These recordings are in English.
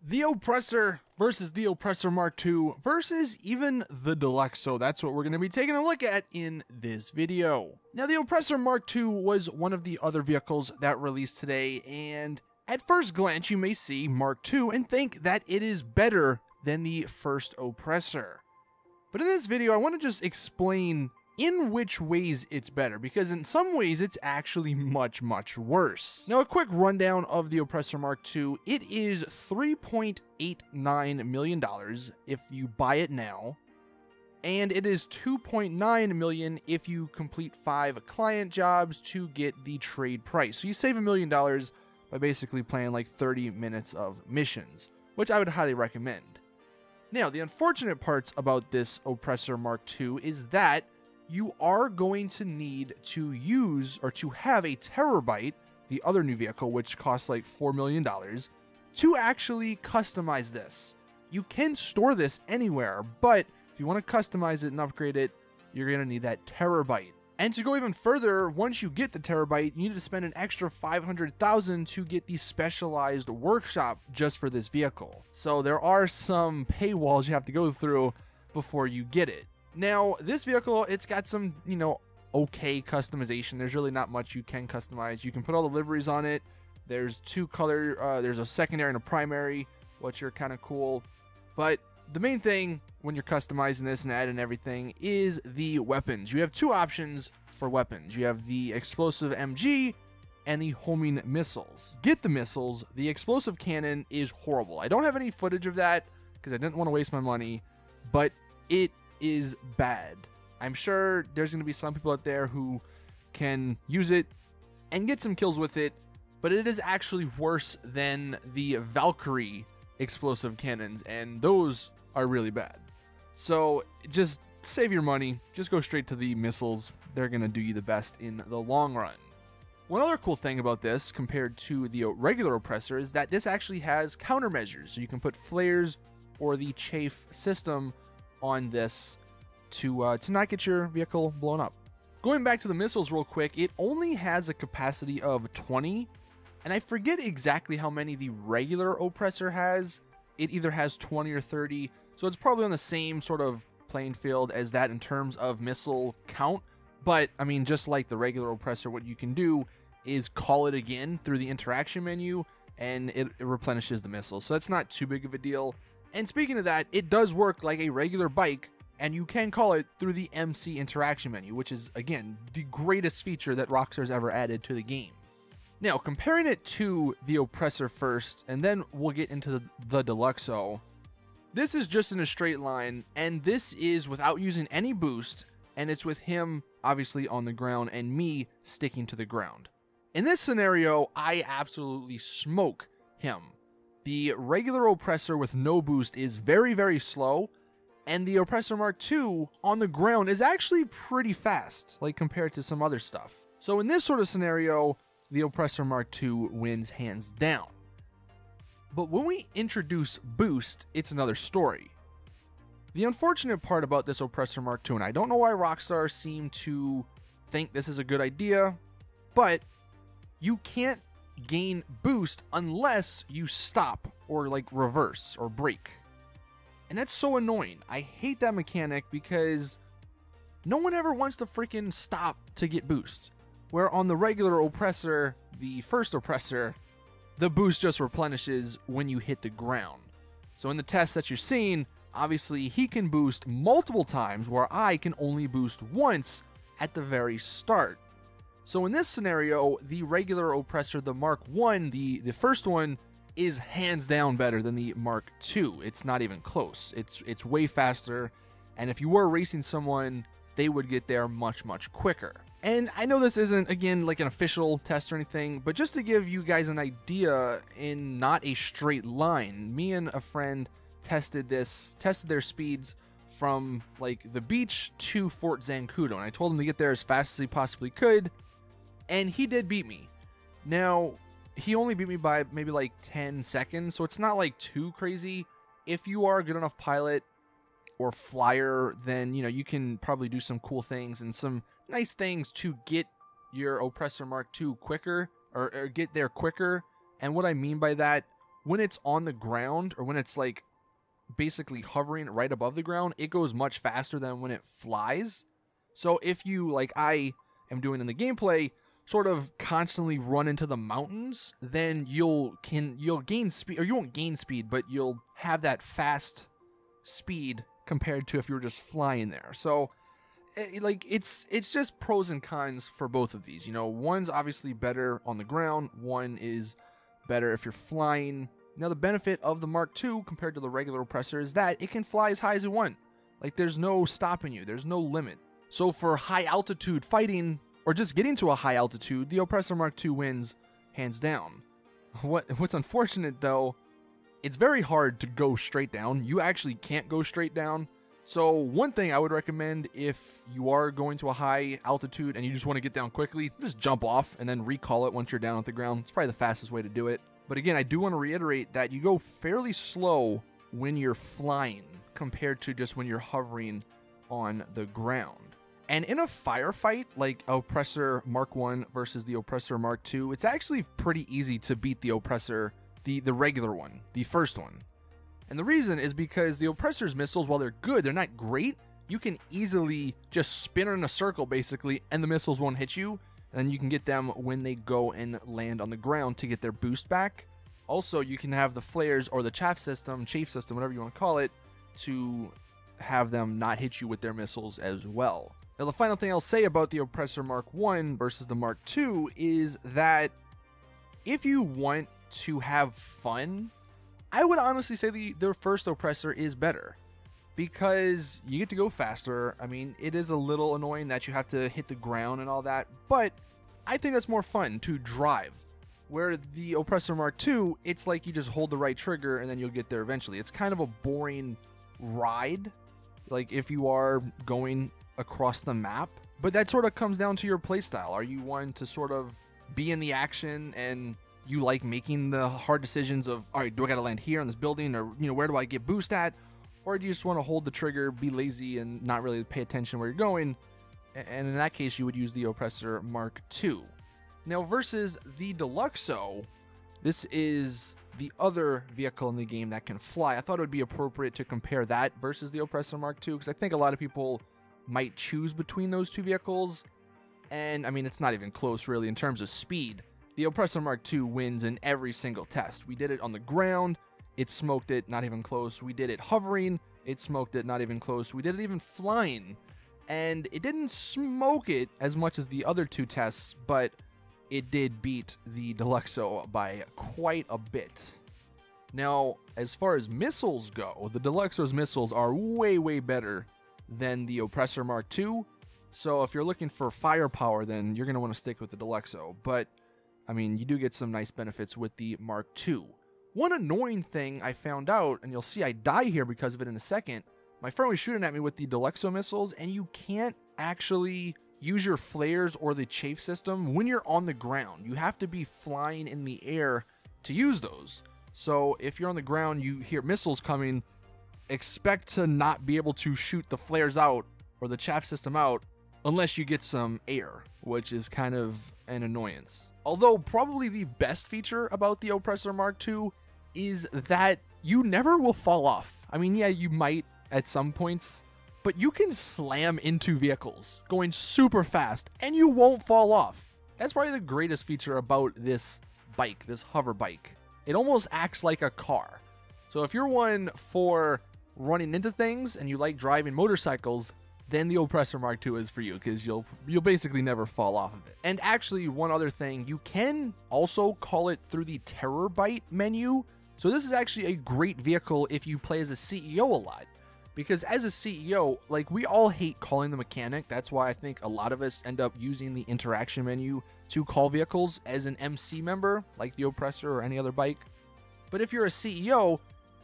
The Oppressor versus the Oppressor Mk2 versus even the Deluxo. That's what we're going to be taking a look at in this video. Now, the Oppressor Mk2 was one of the other vehicles that released today, and at first glance you may see Mk2 and think that it is better than the first Oppressor. But in this video, I want to just explain in which ways it's better, because in some ways it's actually much worse. Now, a quick rundown of the Oppressor Mk2. It is $3.89 million if you buy it now, and it is $2.9 million if you complete 5 client jobs to get the trade price. So you save $1 million by basically playing like 30 minutes of missions, which I would highly recommend. Now, the unfortunate parts about this Oppressor Mk2 is that you are going to need to use or to have a Terabyte, the other new vehicle, which costs like $4 million, to actually customize this. You can store this anywhere, but if you want to customize it and upgrade it, you're going to need that Terabyte. And to go even further, once you get the Terabyte, you need to spend an extra $500,000 to get the specialized workshop just for this vehicle. So there are some paywalls you have to go through before you get it. Now, this vehicle, it's got some, okay customization. There's really not much you can customize. You can put all the liveries on it. There's 2 color, there's a secondary and a primary, which are kind of cool. But the main thing when you're customizing this and adding everything is the weapons. You have 2 options for weapons. You have the explosive MG and the homing missiles. Get the missiles. The explosive cannon is horrible. I don't have any footage of that because I didn't want to waste my money, but it is bad. I'm sure there's going to be some people out there who can use it and get some kills with it, but it is actually worse than the Valkyrie explosive cannons, and those are really bad. So just save your money, just go straight to the missiles. They're going to do you the best in the long run. One other cool thing about this compared to the regular Oppressor is that this actually has countermeasures, so you can put flares or the chafe system on this to not get your vehicle blown up. Going back to the missiles real quick, it only has a capacity of 20, and I forget exactly how many the regular Oppressor has. It either has 20 or 30, so it's probably on the same sort of playing field as that in terms of missile count. But I mean, just like the regular Oppressor, what you can do is call it again through the interaction menu, and it replenishes the missiles, so that's not too big of a deal. And speaking of that, it does work like a regular bike, and you can call it through the MC interaction menu, which is, again, the greatest feature that Rockstar's ever added to the game. Now, comparing it to the Oppressor first, and then we'll get into the Deluxo, this is just in a straight line, and this is without using any boost, and it's with him, obviously, on the ground, and me sticking to the ground. In this scenario, I absolutely smoke him. The regular Oppressor with no boost is very slow, and the Oppressor Mk2 on the ground is actually pretty fast, like compared to some other stuff. So in this sort of scenario, the Oppressor Mk2 wins hands down. But when we introduce boost, it's another story. The unfortunate part about this Oppressor Mk2, and I don't know why Rockstar seem to think this is a good idea, but you can't gain boost unless you stop or like reverse or brake. And that's so annoying. I hate that mechanic because no one ever wants to freaking stop to get boost. Where on the regular Oppressor, the first Oppressor, the boost just replenishes when you hit the ground. So in the test that you're seeing, obviously he can boost multiple times where I can only boost once at the very start. So in this scenario, the regular Oppressor, the Mk1, the first one, is hands down better than the Mk2. It's not even close. It's way faster, and if you were racing someone, they would get there much quicker. And I know this isn't, again, like an official test or anything, but just to give you guys an idea in not a straight line, me and a friend tested their speeds from like the beach to Fort Zancudo, and I told him to get there as fast as he possibly could, and he did beat me. Now, he only beat me by maybe like 10 seconds, so it's not like too crazy. If you are a good enough pilot or flyer, then, you can probably do some cool things and some nice things to get your Oppressor Mk2 quicker, or get there quicker. And what I mean by that, when it's on the ground, or when it's like basically hovering right above the ground, it goes much faster than when it flies. So if you, like I am doing in the gameplay, sort of constantly run into the mountains, then you'll gain speed, or you won't gain speed, but you'll have that fast speed compared to if you were just flying there. So it's just pros and cons for both of these. You know, one's obviously better on the ground, one is better if you're flying. Now, the benefit of the Mark II compared to the regular Oppressor is that it can fly as high as it wants. Like, there's no stopping you. There's no limit. So for high altitude fighting, or just getting to a high altitude, the Oppressor Mark II wins hands down. What's unfortunate, though, it's very hard to go straight down. You actually can't go straight down. So one thing I would recommend, if you are going to a high altitude and you just want to get down quickly, just jump off and then recall it once you're down at the ground. It's probably the fastest way to do it. But again, I do want to reiterate that you go fairly slow when you're flying compared to just when you're hovering on the ground. And in a firefight, like Oppressor Mark 1 versus the Oppressor Mark 2, it's actually pretty easy to beat the Oppressor, the regular one, the first one. And the reason is because the Oppressor's missiles, while they're good, they're not great. You can easily just spin in a circle, basically, and the missiles won't hit you. And you can get them when they go and land on the ground to get their boost back. Also, you can have the flares or the chaff system, whatever you want to call it, to have them not hit you with their missiles as well. Now, the final thing I'll say about the Oppressor Mark 1 versus the Mark 2 is that if you want to have fun, I would honestly say the first Oppressor is better, because you get to go faster. I mean, it is a little annoying that you have to hit the ground and all that, but I think that's more fun to drive. Where the Oppressor Mark II, it's like you just hold the right trigger and then you'll get there eventually. It's kind of a boring ride, like if you are going across the map, but that sort of comes down to your playstyle. Are you one to sort of be in the action and you like making the hard decisions of, all right, do I gotta land here on this building, or, you know, where do I get boost at? Or do you just want to hold the trigger, be lazy, and not really pay attention where you're going? And in that case, you would use the Oppressor Mark II. Now, versus the Deluxo, this is the other vehicle in the game that can fly. I thought it would be appropriate to compare that versus the Oppressor Mark II, because I think a lot of people might choose between those two vehicles. And, I mean, it's not even close, really, in terms of speed. The Oppressor Mark II wins in every single test. We did it on the ground. It smoked it, not even close. We did it hovering. It smoked it, not even close. We did it even flying. And it didn't smoke it as much as the other two tests, but it did beat the Deluxo by quite a bit. Now, as far as missiles go, the Deluxo's missiles are way, way better than the Oppressor Mark II. So if you're looking for firepower, then you're going to want to stick with the Deluxo. But, I mean, you do get some nice benefits with the Mark II. One annoying thing I found out, and you'll see I die here because of it in a second, my friend was shooting at me with the Deluxo missiles, and you can't actually use your flares or the chafe system when you're on the ground. You have to be flying in the air to use those. So if you're on the ground, you hear missiles coming, expect to not be able to shoot the flares out or the chaff system out unless you get some air, which is kind of an annoyance. Although probably the best feature about the Oppressor Mark II is that you never will fall off. I mean, yeah, you might at some points, but you can slam into vehicles going super fast and you won't fall off. That's probably the greatest feature about this bike, this hover bike. It almost acts like a car. So if you're one for running into things and you like driving motorcycles, then the Oppressor Mark II is for you, because you'll basically never fall off of it. And actually, one other thing, you can also call it through the Terror Bite menu. So this is actually a great vehicle if you play as a CEO a lot. Because as a CEO, like, we all hate calling the mechanic. That's why I think a lot of us end up using the interaction menu to call vehicles as an MC member, like the Oppressor or any other bike. But if you're a CEO,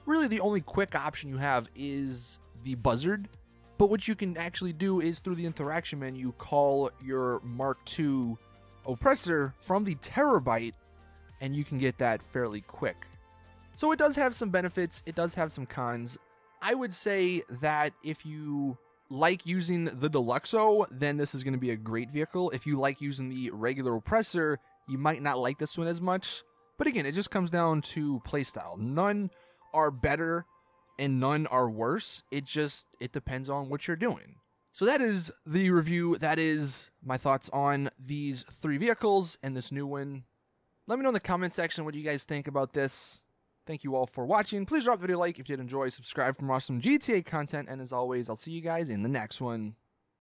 really the only quick option you have is the buzzard. But what you can actually do is through the interaction menu, call your Mark II Oppressor from the Terror Bite, and you can get that fairly quick. So it does have some benefits, it does have some cons. I would say that if you like using the Deluxo, then this is going to be a great vehicle. If you like using the regular Oppressor, you might not like this one as much. But again, it just comes down to playstyle. None are better and none are worse. It depends on what you're doing. So that is the review. That is my thoughts on these 3 vehicles and this new one. Let me know in the comment section what you guys think about this. Thank you all for watching. Please drop the video a like if you did enjoy. Subscribe for more awesome GTA content. And as always, I'll see you guys in the next one.